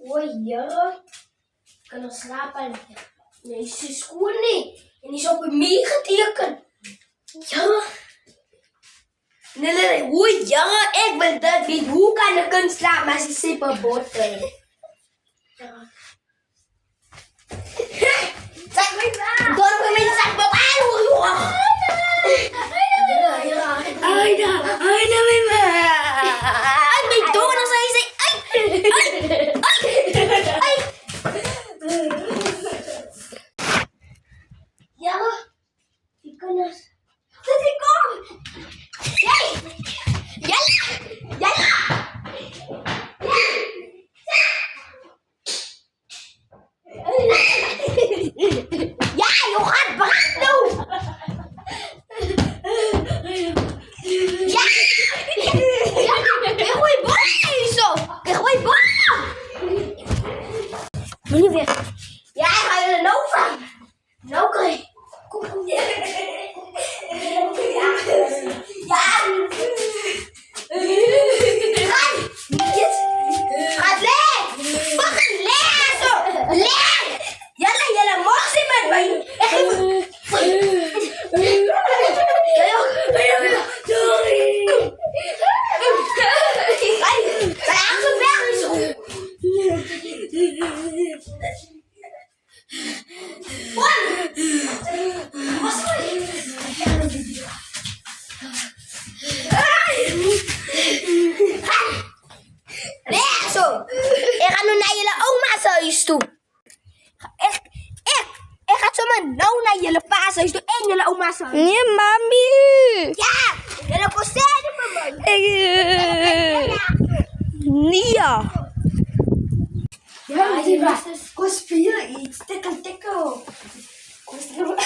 Oh ja, ik kan nog slapen. Nee, ze is goed niet. En die is op een mij getekend. Ja. Nee. Hoe ja, ik wil dat weten. Hoe kan ik kunnen slapen maar ze zit op botten? Ja. Zeg me maar. Door me met zak op aan. Aida, met me. Uit mijn toren zei ze. Ja, die kunnen. Dat ik kom. Jij. Ja, joh, gaat brand doen. Ja. Ik gooi boom zo. Ik gooi boom. Meneer weer. Ja, ik ga je er nou van. Nou kan je. Kom. Ja. Gaat leeg. Fucking leeg zo. Leeg. Jelle, mag ze met mij. Ik ga nu naar jullie oma's huis toe. Ik ga zomaar nou naar jullie pa's huis toe en jullie oma's huis. Nee, mami. Ja, jullie concerten voor mij. Nia. Ja, die was. Kom spelen iets. Tikkel. Kom spelen.